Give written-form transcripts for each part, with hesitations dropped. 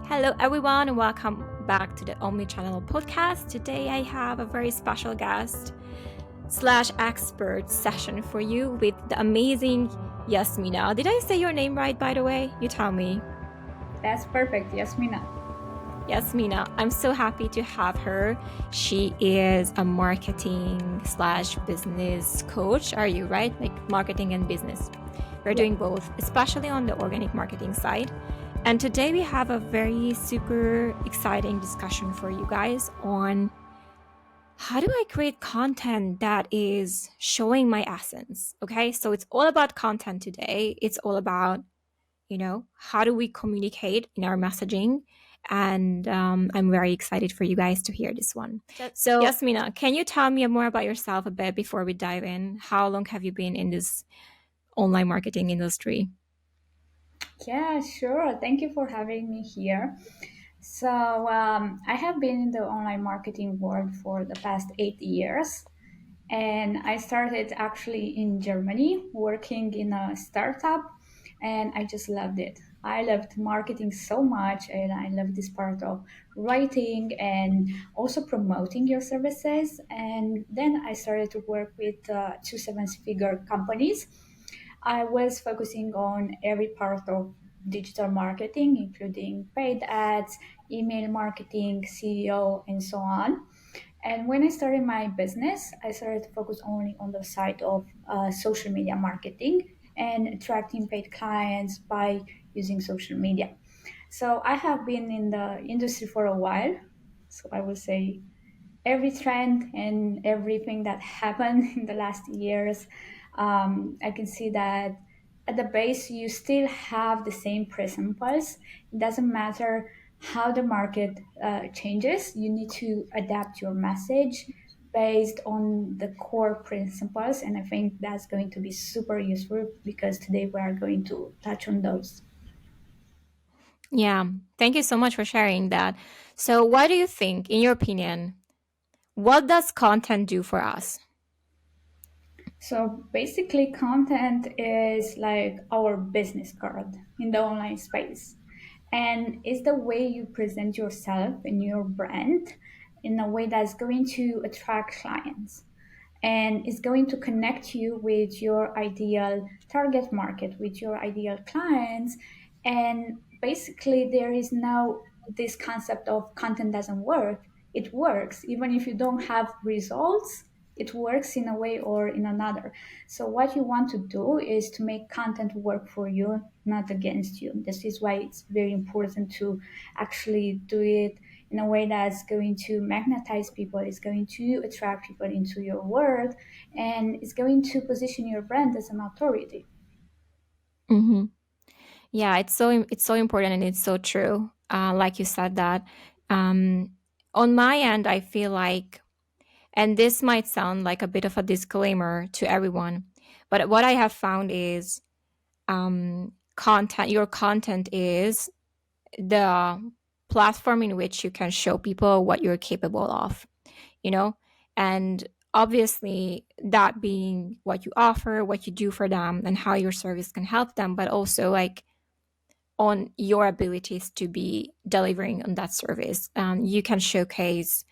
Hello, everyone, and welcome back to the Omnichannel podcast. Today, I have a very special guest slash expert session for you with the amazing Iasmina. Did I say your name right, by the way? You tell me. That's perfect, Iasmina. Iasmina, I'm so happy to have her. She is a marketing slash business coach. Are you right? Like marketing and business. We're doing both, especially on the organic marketing side. And today we have a very super exciting discussion for you guys on how do I create content that is showing my essence? Okay, so it's all about content today. It's all about, how do we communicate in our messaging? And I'm very excited for you guys to hear this one. So, Yasmina, can you tell me more about yourself a bit before we dive in? How long have you been in this online marketing industry? Yeah, sure. Thank you for having me here. I have been in the online marketing world for the past 8 years. And I started actually in Germany working in a startup, and I just loved it. I loved marketing so much, and I love this part of writing and also promoting your services. And then I started to work with two seven-figure companies. I was focusing on every part of digital marketing, including paid ads, email marketing, CEO, and so on. And when I started my business, I started to focus only on the side of social media marketing and attracting paid clients by using social media. So I have been in the industry for a while. So I would say every trend and everything that happened in the last years, I can see that at the base you still have the same principles. It doesn't matter how the market changes. You need to adapt your message based on the core principles, and I think that's going to be super useful because today we are going to touch on those. Yeah, thank you so much for sharing that. So, what do you think, in your opinion, what does content do for us? So basically, content is like our business card in the online space. And it's the way you present yourself and your brand in a way that's going to attract clients. And it's going to connect you with your ideal target market, with your ideal clients. And basically, there is no this concept of content doesn't work. It works. Even if you don't have results, it works in a way or in another. So what you want to do is to make content work for you, not against you. This is why it's very important to actually do it in a way that's going to magnetize people, is going to attract people into your world, and is going to position your brand as an authority. Mm-hmm. Yeah, it's so important and it's so true. Like you said that. Um, on my end, I feel like, and this might sound like a bit of a disclaimer to everyone, but what I have found is content. Your content is the platform in which you can show people what you're capable of, you know? And obviously, that being what you offer, what you do for them, and how your service can help them, but also like on your abilities to be delivering on that service. You can showcase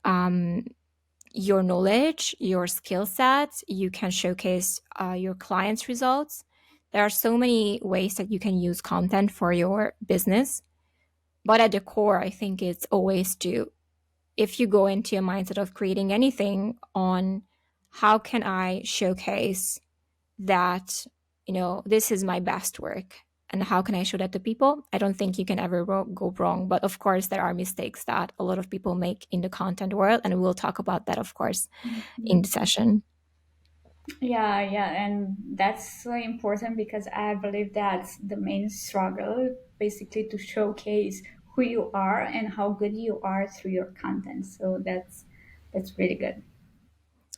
um, your knowledge, your skill sets, you can showcase your clients' results. There are so many ways that you can use content for your business. But at the core, I think it's always to, if you go into a mindset of creating anything on how can I showcase that, this is my best work and how can I show that to people? I don't think you can ever go wrong. But of course, there are mistakes that a lot of people make in the content world. And we'll talk about that, of course, in the session. Yeah, and that's so important because I believe that's the main struggle, basically to showcase who you are and how good you are through your content. So that's really good.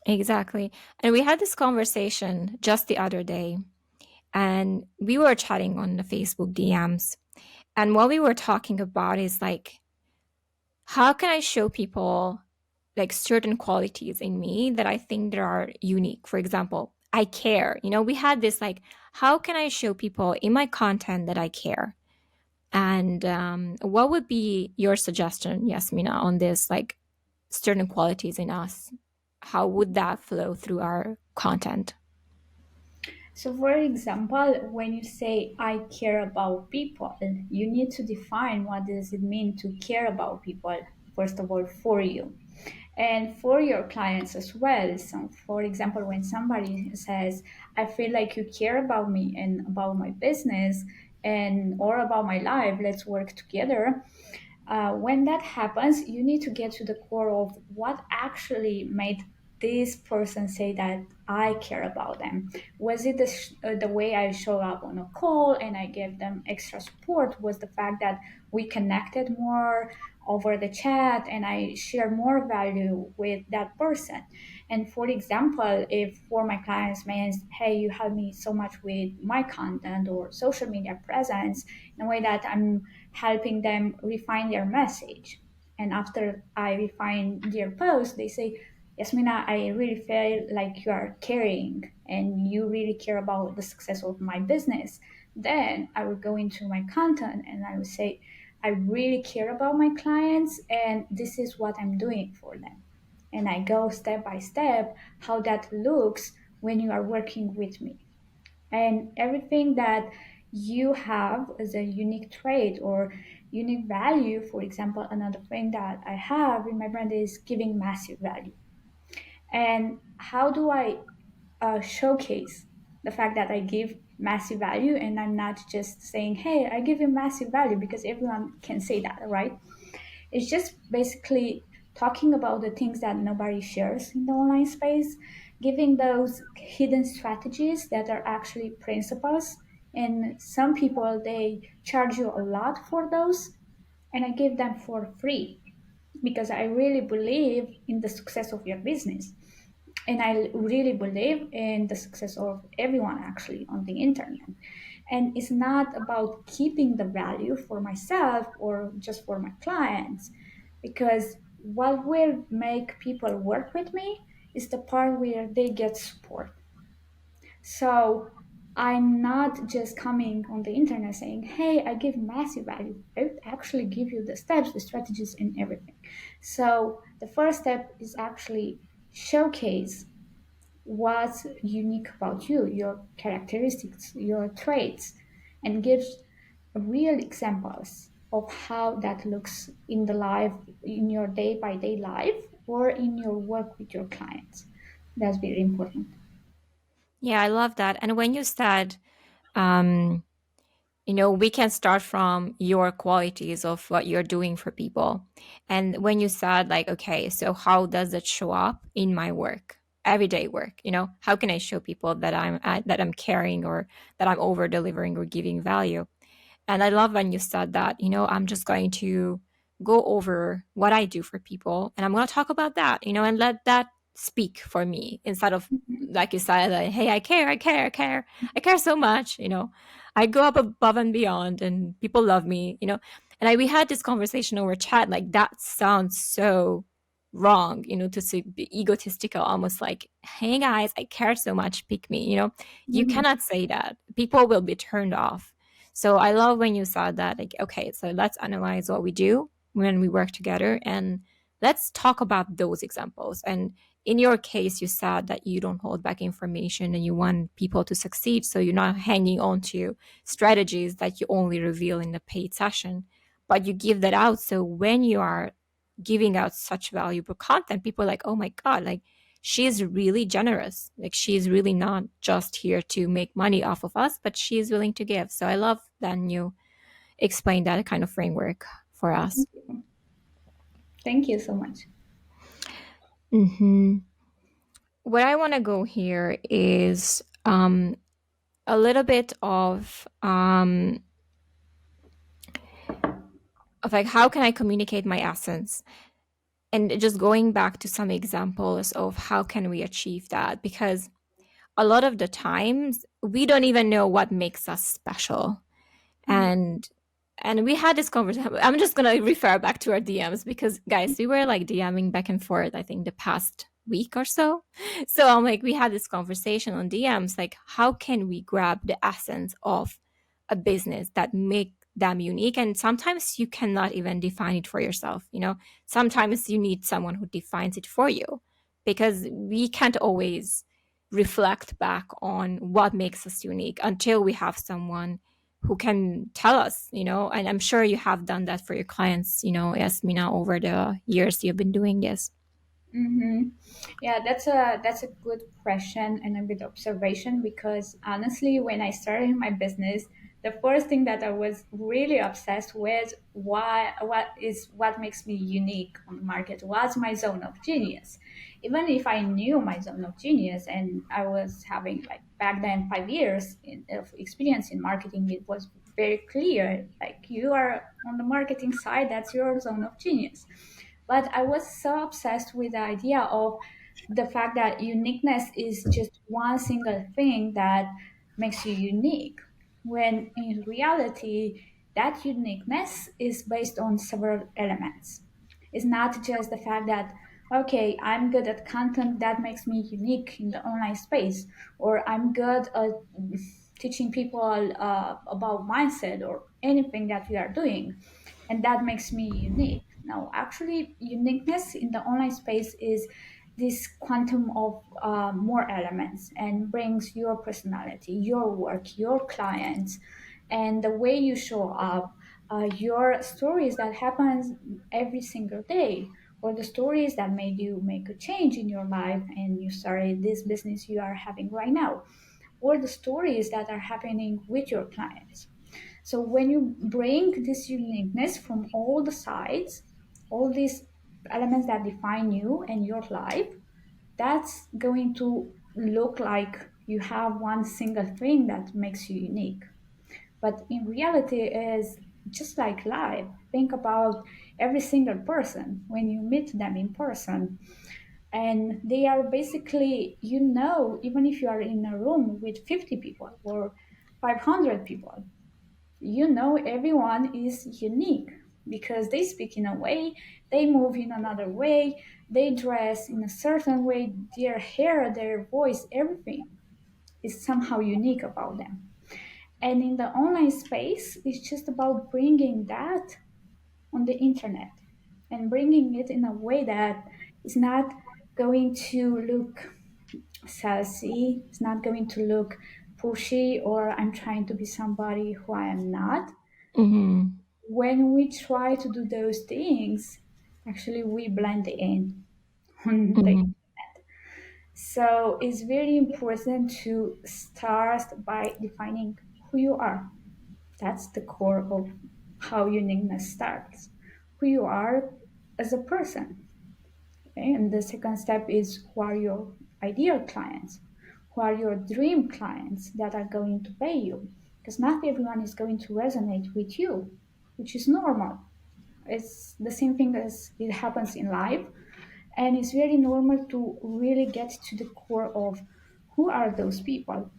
Exactly. And we had this conversation just the other day, and we were chatting on the Facebook DMs. And what we were talking about is like, how can I show people like certain qualities in me that I think that are unique? For example, I care. We had this like, how can I show people in my content that I care? And what would be your suggestion, Yasmina, on this, like certain qualities in us? How would that flow through our content? So, for example, when you say I care about people, you need to define what does it mean to care about people, first of all, for you and for your clients as well. So, for example, when somebody says, I feel like you care about me and about my business and or about my life, let's work together. When that happens, you need to get to the core of what actually made this person say that I care about them. Was it the way I show up on a call and I gave them extra support? Was the fact that we connected more over the chat and I share more value with that person? And for example, if for my clients means, hey, you help me so much with my content or social media presence in a way that I'm helping them refine their message. And after I refine their post, they say, Yasmina, I really feel like you are caring and you really care about the success of my business. Then I would go into my content and I would say, I really care about my clients and this is what I'm doing for them. And I go step by step how that looks when you are working with me and everything that you have as a unique trait or unique value. For example, another thing that I have in my brand is giving massive value. And how do I showcase the fact that I give massive value and I'm not just saying, hey, I give you massive value, because everyone can say that, right? It's just basically talking about the things that nobody shares in the online space, giving those hidden strategies that are actually principles. And some people, they charge you a lot for those, and I give them for free because I really believe in the success of your business. And I really believe in the success of everyone actually on the internet. And it's not about keeping the value for myself or just for my clients, because what will make people work with me is the part where they get support. So I'm not just coming on the internet saying, hey, I give massive value. I would actually give you the steps, the strategies, and everything. So the first step is actually showcase what's unique about you, your characteristics, your traits, and gives real examples of how that looks in the life, in your day by day life, or in your work with your clients. That's very important. Yeah, I love that. And when you said, um, we can start from your qualities of what you're doing for people. And when you said, like, okay, so how does it show up in my work, everyday work? How can I show people that I'm caring, or that I'm over delivering or giving value? And I love when you said that, I'm just going to go over what I do for people and I'm going to talk about that, and let that speak for me instead of, Mhm. like you said, like, hey, I care, I care, I care. I care so much, I go up above and beyond and people love me, we had this conversation over chat. Like, that sounds so wrong, to be egotistical, almost like, hey guys, I care so much, pick me, you Mhm. cannot say that. People will be turned off. So I love when you said that, like, okay, so let's analyze what we do when we work together and let's talk about those examples. And in your case, you said that you don't hold back information and you want people to succeed. So you're not hanging on to strategies that you only reveal in the paid session, but you give that out. So when you are giving out such valuable content, people are like, oh my God, like, she's really generous. Like, she's really not just here to make money off of us, but she's willing to give. So I love that you explained that kind of framework for us. Thank you so much. Hmm. Where I want to go here is a little bit of like, how can I communicate my essence, and just going back to some examples of how can we achieve that, because a lot of the times we don't even know what makes us special. And we had this conversation. I'm just gonna refer back to our DMs because, guys, we were like DMing back and forth, I think, the past week or so. So I'm like, we had this conversation on DMs, like, how can we grab the essence of a business that them unique. And sometimes you cannot even define it for yourself. Sometimes you need someone who defines it for you, because we can't always reflect back on what makes us unique until we have someone who can tell us. And I'm sure you have done that for your clients, Yasmina, over the years you've been doing this. Mm-hmm. Yeah, that's a good question and a good observation, because honestly, when I started my business, the first thing that I was really obsessed with, what makes me unique on the market, was my zone of genius. Even if I knew my zone of genius and I was having, like, back then, 5 years of experience in marketing, it was very clear, like, you are on the marketing side, that's your zone of genius. But I was so obsessed with the idea of the fact that uniqueness is just one single thing that makes you unique, when in reality, that uniqueness is based on several elements. It's not just the fact that, okay, I'm good at content that makes me unique in the online space, or I'm good at teaching people about mindset or anything that we are doing, and that makes me unique. Now, actually, uniqueness in the online space is this quantum of more elements, and brings your personality, your work, your clients, and the way you show up, your stories that happens every single day, or the stories that made you make a change in your life and you started this business you are having right now, or the stories that are happening with your clients. So when you bring this uniqueness from all the sides, all these elements that define you and your life, that's going to look like you have one single thing that makes you unique. But in reality, is just like life. Think about every single person when you meet them in person. And they are basically, even if you are in a room with 50 people or 500 people, everyone is unique, because they speak in a way, they move in another way, they dress in a certain way, their hair, their voice, everything is somehow unique about them. And in the online space, it's just about bringing that on the internet, and bringing it in a way that is not going to look sassy, it's not going to look pushy, or I'm trying to be somebody who I am not. Mm-hmm. When we try to do those things, actually we blend in on the Mm-hmm. internet. So it's very important to start by defining who you are. That's the core of how uniqueness starts. Who you are as a person. Okay? And the second step is, who are your ideal clients? Who are your dream clients that are going to pay you? Because not everyone is going to resonate with you, which is normal. It's the same thing as it happens in life. And it's very normal to really get to the core of who are those people.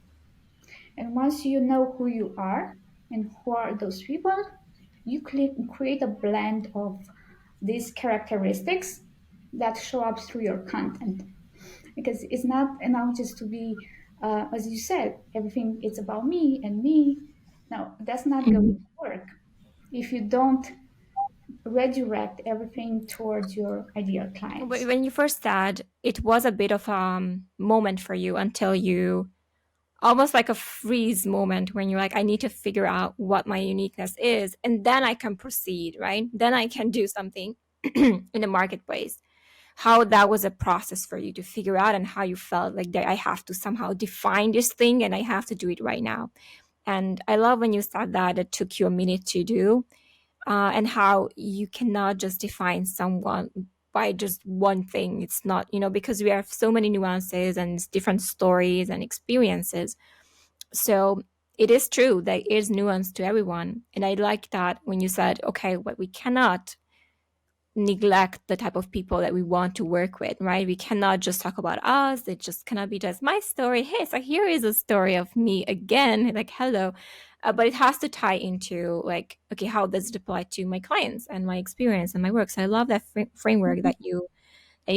And once you know who you are and who are those people, you create a blend of these characteristics that show up through your content. Because it's not enough just to be, as you said, everything is about me and me. No, that's not going Mm-hmm. to work if you don't redirect everything towards your ideal clients. When you first said, it was a bit of a moment for you, until you, almost like a freeze moment when you're like, I need to figure out what my uniqueness is, and then I can proceed, right? Then I can do something in the marketplace. How that was a process for you to figure out, and how you felt like that I have to somehow define this thing and I have to do it right now. And I love when you said that it took you a minute to do, and how you cannot just define someone by just one thing. It's not, because we have so many nuances and different stories and experiences. So it is true, there is nuance to everyone. And I like that when you said, okay, what we cannot neglect the type of people that we want to work with, right? We cannot just talk about us. It just cannot be just my story. Hey, so here is a story of me again, like, hello. But it has to tie into, like, okay, how does it apply to my clients and my experience and my work? So I love that framework that you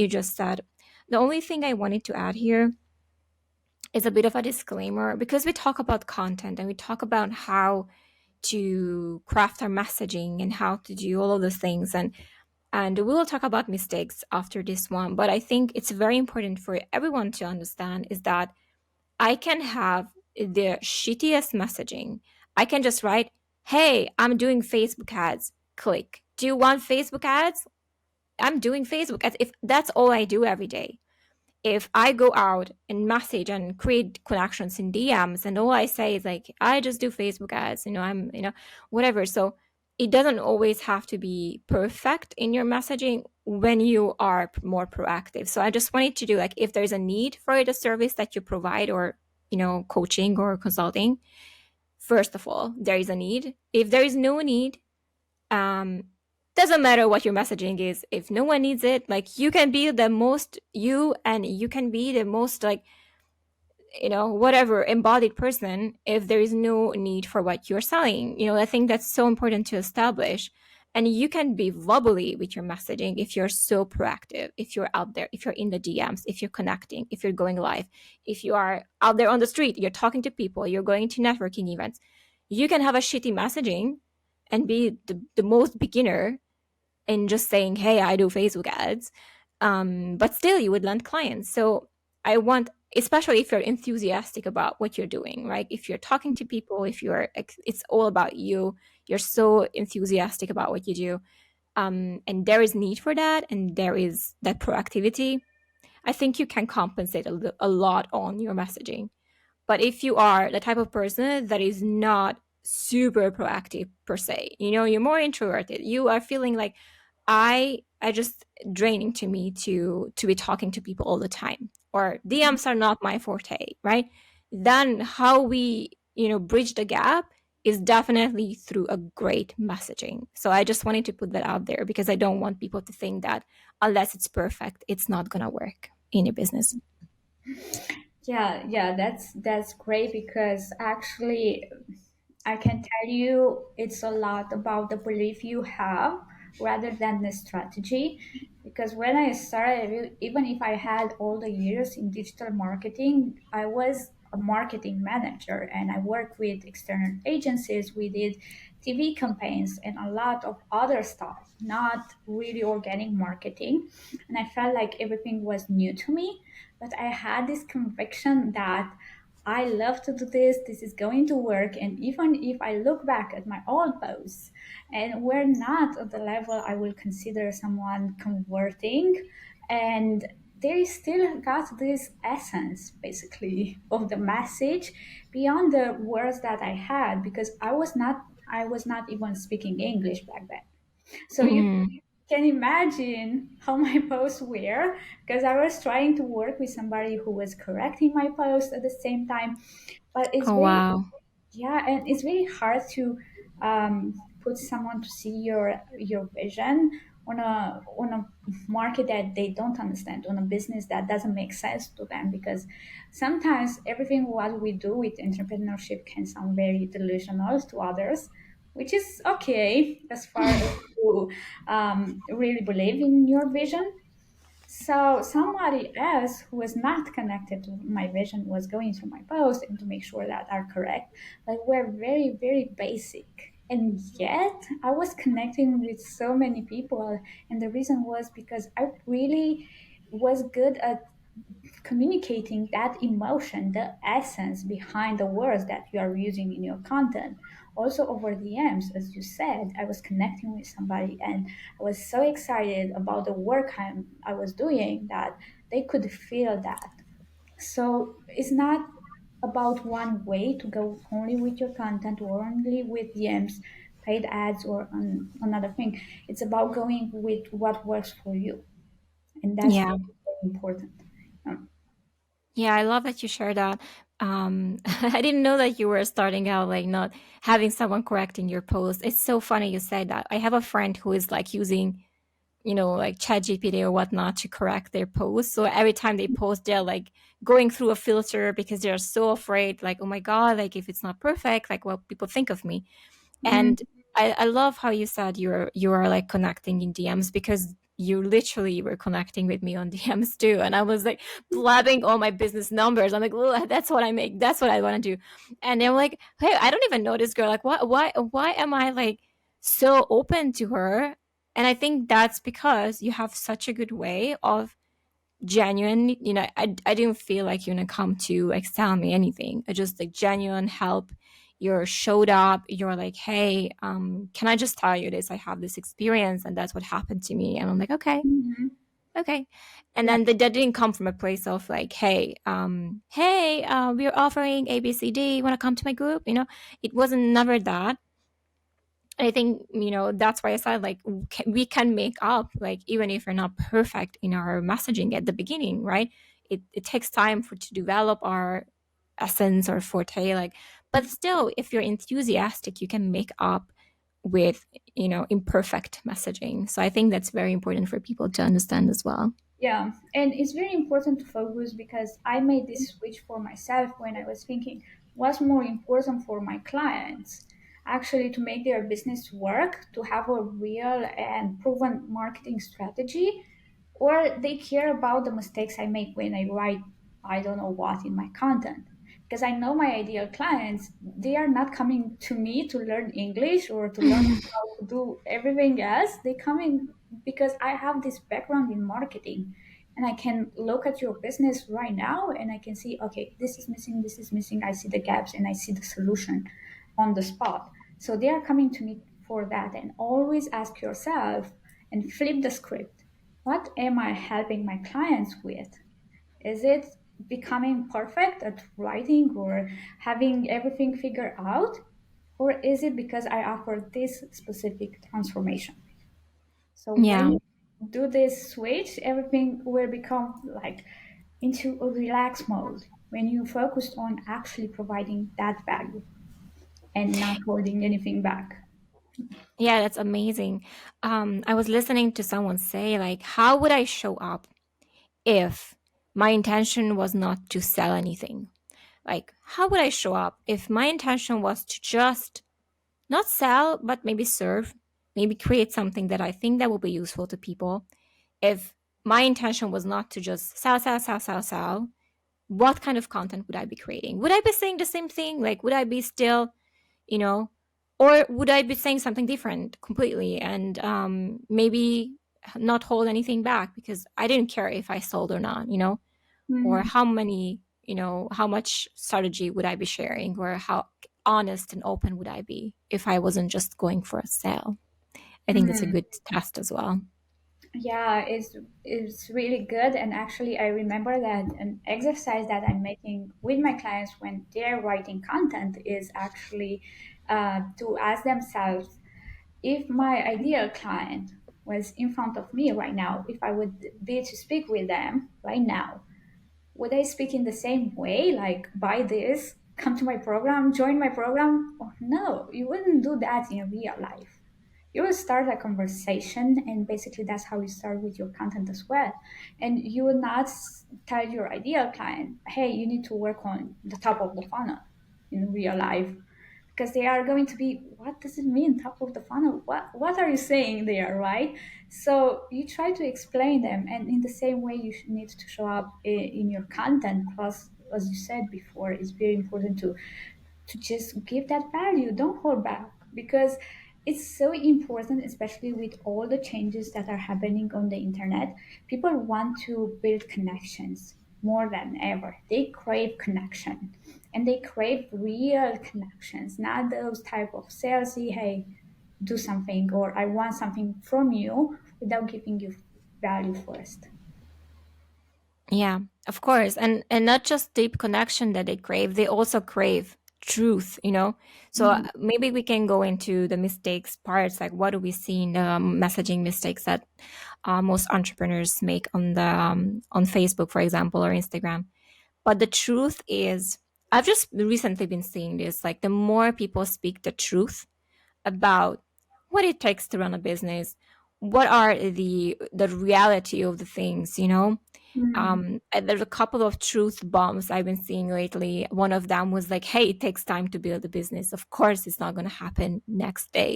just said. The only thing I wanted to add here is a bit of a disclaimer, because we talk about content and we talk about how to craft our messaging and how to do all of those things. And we will talk about mistakes after this one. But I think it's very important for everyone to understand is that I can have the shittiest messaging. I can just write, hey, I'm doing Facebook ads. Click. Do you want Facebook ads? I'm doing Facebook ads. If that's all I do every day. If I go out and message and create connections in DMs and all I say is like, I just do Facebook ads, whatever. So it doesn't always have to be perfect in your messaging when you are more proactive. So I just wanted to do like, if there's a need for the service that you provide or, coaching or consulting, first of all, there is a need. If there is no need, um doesn't matter what your messaging is. If no one needs it, like you can be the most you, and you can be the most like, whatever embodied person if there is no need for what you're selling. I think that's so important to establish. And you can be wobbly with your messaging if you're so proactive, if you're out there, if you're in the DMs, if you're connecting, if you're going live, if you are out there on the street, you're talking to people, you're going to networking events. You can have a shitty messaging and be the most beginner in just saying, hey, I do Facebook ads. But still, you would land clients. So I want, especially if you're enthusiastic about what you're doing, right? If you're talking to people, if it's all about you, you're so enthusiastic about what you do. And there is need for that, and there is that proactivity. I think you can compensate a lot on your messaging. But if you are the type of person that is not super proactive per se, you're more introverted, you are feeling like I just draining to me to be talking to people all the time, or DMs are not my forte, right? Then how we, bridge the gap is definitely through a great messaging. So I just wanted to put that out there because I don't want people to think that unless it's perfect, it's not going to work in your business. Yeah, that's great because actually I can tell you it's a lot about the belief you have rather than the strategy. Because when I started, even if I had all the years in digital marketing, I was a marketing manager and I worked with external agencies. We did TV campaigns and a lot of other stuff, not really organic marketing. And I felt like everything was new to me, but I had this conviction that I love to do this. This is going to work. And even if I look back at my old posts and we're not at the level I will consider someone converting, and they still got this essence basically of the message beyond the words that I had because I was not even speaking English back then. So you Mm. can imagine how my posts were because I was trying to work with somebody who was correcting my post at the same time. But it's Oh, very, wow. yeah, and it's very hard to put someone to see your vision on a market that they don't understand, on a business that doesn't make sense to them. Because sometimes everything what we do with entrepreneurship can sound very delusional to others, which is okay as far as you really believe in your vision. So somebody else who was not connected to my vision was going through my post and to make sure that are correct. Like we're very, very basic. And yet I was connecting with so many people. And the reason was because I really was good at communicating that emotion, the essence behind the words that you are using in your content. Also over DMs, as you said, I was connecting with somebody and I was so excited about the work I was doing that they could feel that. So it's not about one way to go only with your content or only with DMs, paid ads, or another thing. It's about going with what works for you. And that's Yeah. very, very important. Um, Yeah, I love that you share that. I didn't know that you were starting out like not having someone correcting your post. It's so funny you said that. I have a friend who is like using, like ChatGPT or whatnot to correct their posts. So every time they post, they're like going through a filter because they're so afraid, like, oh my God, like if it's not perfect, like what people think of me. mhm. And I love how you said you are like connecting in DMs because you literally were connecting with me on DMs too. And I was like blabbing all my business numbers. I'm like, "Ugh, that's what I make. That's what I want to do." And they're like, "Hey, I don't even know this girl. Like, why am I like so open to her?" And I think that's because you have such a good way of genuine, I didn't feel like you're gonna come to like tell me anything. I just like genuine help. You're showed up, you're like, "Hey, can I just tell you this? I have this experience and that's what happened to me." And I'm like, "Okay, Mhm. okay." And Yeah. then that didn't come from a place of like, "Hey, we're offering ABCD, you want to come to my group?" It wasn't never that. I think, that's why I said like we can make up, like even if we're not perfect in our messaging at the beginning, right? It takes time for to develop our essence or forte, like, but still, if you're enthusiastic, you can make up with, imperfect messaging. So I think that's very important for people to understand as well. Yeah, and it's very important to focus because I made this switch for myself when I was thinking what's more important for my clients, actually to make their business work, to have a real and proven marketing strategy, or they care about the mistakes I make when I write I don't know what in my content. Because I know my ideal clients, they are not coming to me to learn English or to learn how to do everything else. They come in because I have this background in marketing and I can look at your business right now and I can see, okay, this is missing, this is missing. I see the gaps and I see the solution on the spot. So they are coming to me for that. And always ask yourself and flip the script. What am I helping my clients with? Is it becoming perfect at writing or having everything figured out? Or is it because I offer this specific transformation? So when Yeah. you do this switch, everything will become like into a relaxed mode when you focused on actually providing that value and not holding anything back. Yeah, that's amazing. I was listening to someone say, like, how would I show up if my intention was not to sell anything? Like, how would I show up if my intention was to just not sell, but maybe serve, maybe create something that I think that will be useful to people? If my intention was not to just sell, sell, sell, sell, sell, what kind of content would I be creating? Would I be saying the same thing? Like, would I be still, you know, or would I be saying something different completely and maybe not hold anything back because I didn't care if I sold or not, or Mhm. how many, how much strategy would I be sharing, or how honest and open would I be if I wasn't just going for a sale? I think that's a Mhm. good test as well. Yeah, it's really good. And actually, I remember that an exercise that I'm making with my clients when they're writing content is actually to ask themselves if my ideal client was in front of me right now, if I would be to speak with them right now, would I speak in the same way, like buy this, come to my program, join my program? Or no, you wouldn't do that in real life. You will start a conversation, and basically that's how you start with your content as well. And you will not tell your ideal client, hey, you need to work on the top of the funnel in real life, because they are going to be, what does it mean top of the funnel? What are you saying there, right? So you try to explain them, and in the same way you need to show up in your content. Plus, as you said before, it's very important to just give that value. Don't hold back, because it's so important, especially with all the changes that are happening on the internet. People want to build connections more than ever. They crave connection, and they crave real connections, not those type of salesy, hey, do something, or I want something from you without giving you value first. Yeah, of course. And not just deep connection that they crave, they also crave truth. So Mhm. maybe we can go into the mistakes parts, like what do we see in the messaging mistakes that most entrepreneurs make on Facebook, for example, or Instagram. But the truth is, I've just recently been seeing this, like the more people speak the truth about what it takes to run a business, what are the reality of the things. Mhm. And there's a couple of truth bombs I've been seeing lately. One of them was like, "Hey, it takes time to build a business. Of course, it's not going to happen next day."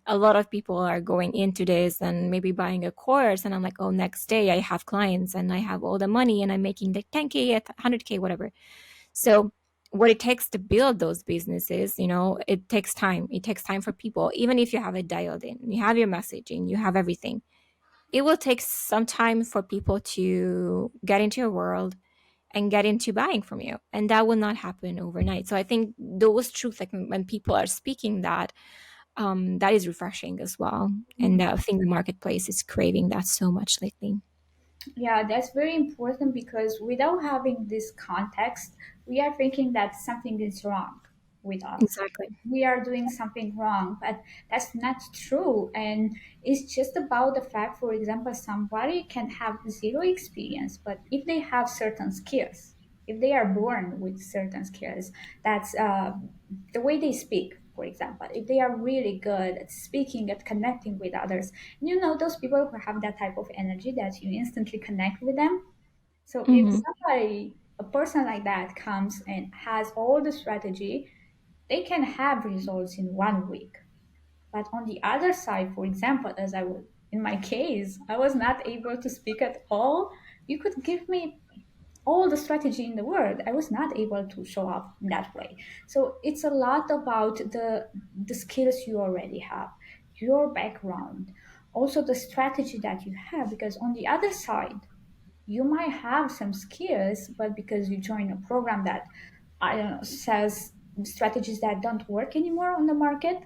a lot of people are going into this and maybe buying a course, and I'm like, oh, next day I have clients and I have all the money and I'm making the 10K, 100K, whatever. So what it takes to build those businesses, it takes time. It takes time for people. Even if you have it dialed in, you have your messaging, you have everything, it will take some time for people to get into your world and get into buying from you. And that will not happen overnight. So I think those truths, like when people are speaking that, that is refreshing as well. And I think the marketplace is craving that so much lately. Yeah, that's very important because without having this context, we are thinking that something is wrong with us. Exactly. We are doing something wrong, but that's not true. And it's just about the fact, for example, somebody can have zero experience, but if they have certain skills, if they are born with certain skills, that's the way they speak, for example, if they are really good at speaking, at connecting with others, those people who have that type of energy that you instantly connect with them. So if Hmm. somebody, a person like that comes and has all the strategy, they can have results in 1 week. But on the other side, for example, as I was in my case, I was not able to speak at all. You could give me all the strategy in the world. I was not able to show up in that way. So it's a lot about the skills you already have, your background, also the strategy that you have. Because on the other side, you might have some skills, but because you join a program that, I don't know, says strategies that don't work anymore on the market,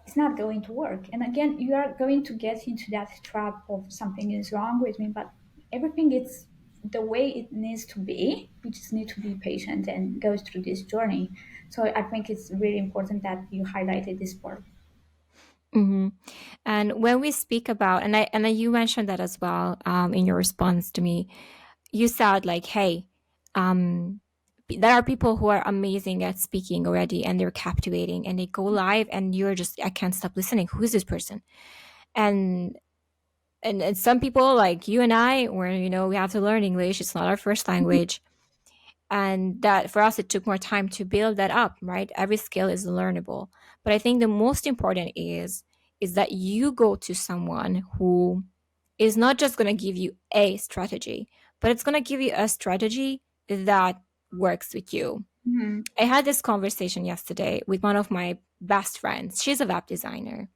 it's not going to work. And again, you are going to get into that trap of something is wrong with me, but everything is the way it needs to be. You just need to be patient and go through this journey. So I think it's really important that you highlighted this part. Hmm. And when we speak about, you mentioned that as well, in your response to me, you said like, hey, um, there are people who are amazing at speaking already and they're captivating and they go live and you're just, I can't stop listening. Who is this person? And and some people like you and I, where we have to learn English. It's not our first language, and that for us it took more time to build that up. Right? Every skill is learnable, but I think the most important is that you go to someone who is not just going to give you a strategy, but it's going to give you a strategy that works with you. Mm-hmm. I had this conversation yesterday with one of my best friends. She's a web designer.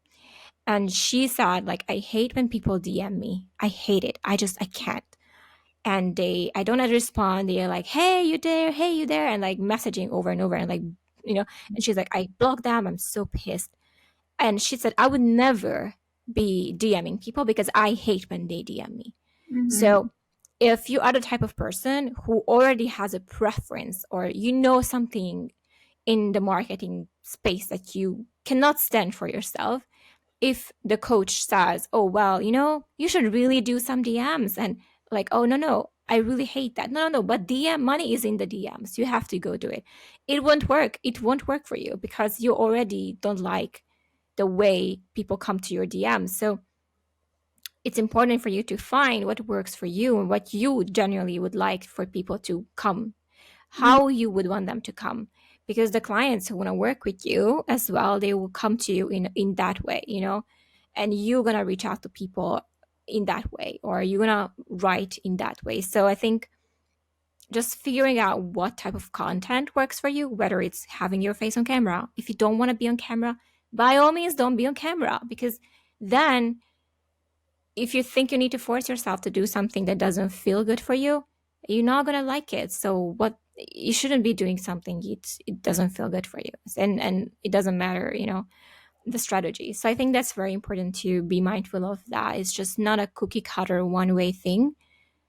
And she said, like, I hate when people DM me. I hate it. I can't. And I don't respond. They're like, hey, you there? Hey, you there? And like messaging over and over and like, and she's like, I block them. I'm so pissed. And she said, I would never be DMing people because I hate when they DM me. Mm-hmm. So if you are the type of person who already has a preference or something in the marketing space that you cannot stand for yourself, if the coach says, oh, well, you should really do some DMs, and like, oh, no, no, I really hate that. No, no, no, but DM money is in the DMs. You have to go do it. It won't work. It won't work for you because you already don't like the way people come to your DMs. So it's important for you to find what works for you and what you genuinely would like for people to come, how you would want them to come, because the clients who want to work with you as well, they will come to you in that way, and you're going to reach out to people in that way, or you're going to write in that way. So I think just figuring out what type of content works for you, whether it's having your face on camera. If you don't want to be on camera, by all means don't be on camera, because then if you think you need to force yourself to do something that doesn't feel good for you, you're not gonna like it. So what, you shouldn't be doing something it doesn't feel good for you, and it doesn't matter, the strategy. So I think that's very important to be mindful of. That it's just not a cookie cutter one way thing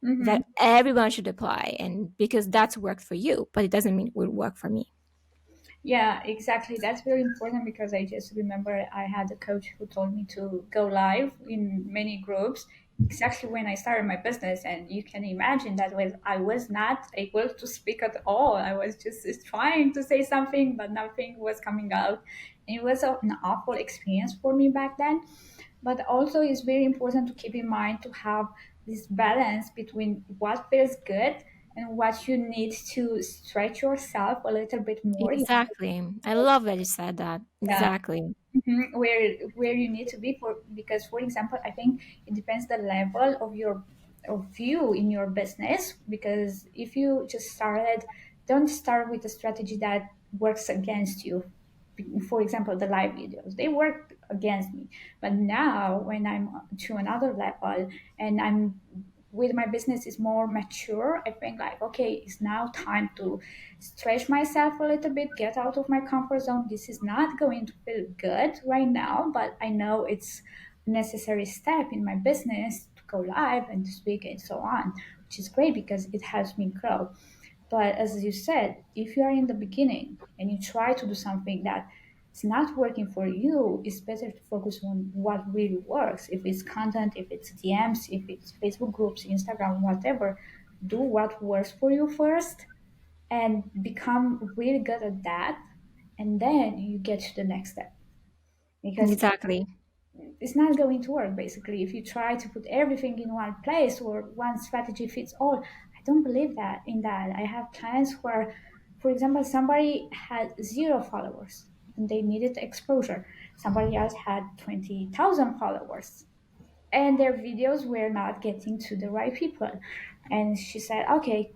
Mm-hmm. that everyone should apply, and because that's worked for you, but it doesn't mean it will work for me. Yeah, exactly. That's very important because I just remember I had a coach who told me to go live in many groups exactly when I started my business. And you can imagine that I was not able to speak at all. I was just trying to say something, but nothing was coming out. And it was an awful experience for me back then. But also, it's very important to keep in mind to have this balance between what feels good and what you need to stretch yourself a little bit more. Exactly. I love that you said that. Yeah, Exactly. where you need to be for, because for example, I think it depends the level of your of you in your business. Because if you just started, don't start with a strategy that works against you. For example, the live videos, they work against me. But now when I'm to another level, and I'm with my business is more mature, I think like, okay, it's now time to stretch myself a little bit, get out of my comfort zone. This is not going to feel good right now, but I know it's a necessary step in my business to go live and to speak and so on, which is great because it helps me grow. But as you said, if you are in the beginning and you try to do something that it's not working for you, it's better to focus on what really works. If it's content, if it's DMs, if it's Facebook groups, Instagram, whatever, do what works for you first and become really good at that. And then you get to the next step. Because Exactly. it's not going to work basically if you try to put everything in one place or one strategy fits all. I don't believe that in that. I have clients where, for example, somebody had 0 followers and they needed exposure. Somebody else had 20,000 followers and their videos were not getting to the right people. And she said, okay,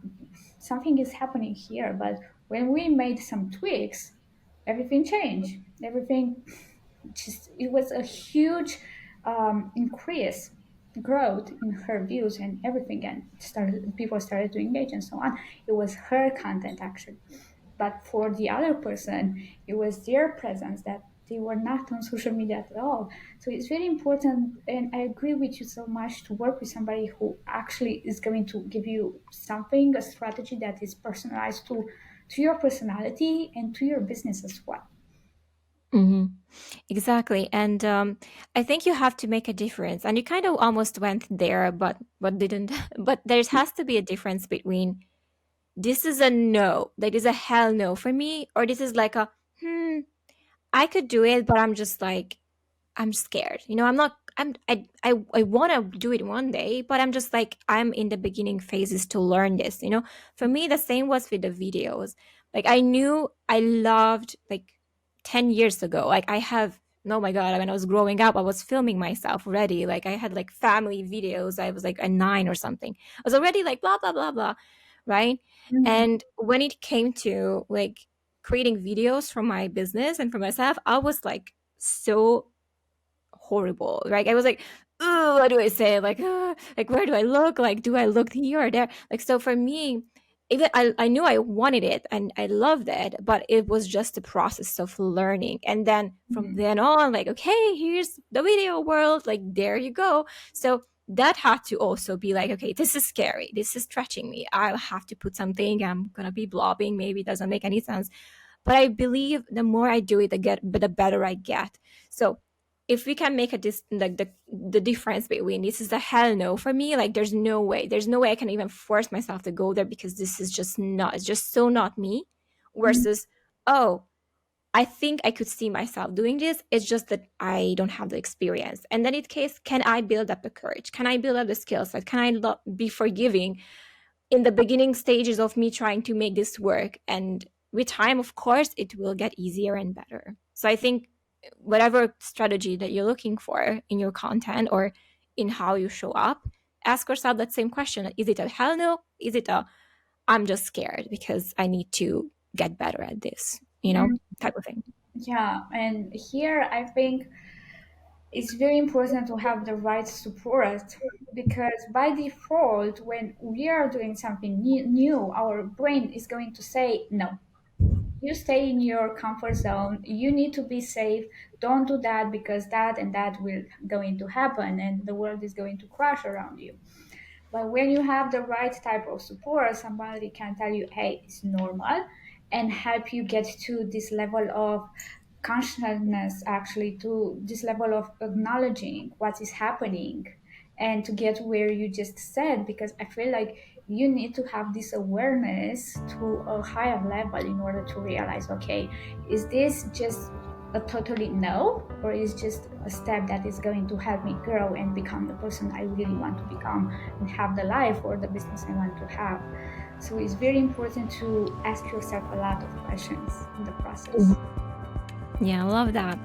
something is happening here. But when we made some tweaks, everything changed. Everything just, it was a huge increase, growth in her views and everything, and started people started to engage and so on. It was her content actually, but for the other person, it was their presence that they were not on social media at all. So it's very important, and I agree with you so much to work with somebody who actually is going to give you something, a strategy that is personalized to your personality and to your business as well. Hmm. Exactly. And I think you have to make a difference. And you kind of almost went there, but didn't. But there has to be a difference between this is a no, that is a hell no for me, or this is like a I could do it, but I'm just like I'm scared. I'm not. I want to do it one day, but I'm just like I'm in the beginning phases to learn this. For me, the same was with the videos. Like I knew I loved like 10 years ago. Like I have. Oh my god! When I was growing up, I was filming myself already. Like I had like family videos. I was like a 9 or something. I was already like blah blah blah blah, right? Mhm. And when it came to like creating videos for my business and for myself, I was like so horrible. Like I was like, oh, what do I say? Like where do I look? Like do I look here or there? Like so for me, even I knew I wanted it and I loved it, but it was just a process of learning. And then from Mhm. then on, like, okay, here's the video world. Like there you go. So that had to also be like, okay, this is scary. This is stretching me. I'll have to put something. I'm gonna be blobbing. Maybe it doesn't make any sense. But I believe the more I do it, the better I get. So if we can make like the difference between this is a hell no for me, like there's no way I can even force myself to go there because this is just not, it's just so not me. Mhm. Versus, oh, I think I could see myself doing this. It's just that I don't have the experience. And then in case, can I build up the courage? Can I build up the skill set? Can I be forgiving in the beginning stages of me trying to make this work? And with time, of course, it will get easier and better. So I think whatever strategy that you're looking for in your content or in how you show up, ask yourself that same question. Is it a hell no? Is it a I'm just scared because I need to get better at this, Mhm. type of thing? Yeah, and here I think it's very important to have the right support, because by default, when we are doing something new, our brain is going to say no. You stay in your comfort zone. You need to be safe. Don't do that because that and that will going to happen, and the world is going to crash around you. But when you have the right type of support, somebody can tell you, hey, it's normal, and help you get to this level of consciousness, actually, to this level of acknowledging what is happening and to get where you just said. Because I feel like you need to have this awareness to a higher level in order to realize, okay, is this just a totally no, or is just a step that is going to help me grow and become the person I really want to become and have the life or the business I want to have. So it's very important to ask yourself a lot of questions in the process. Yeah, I love that.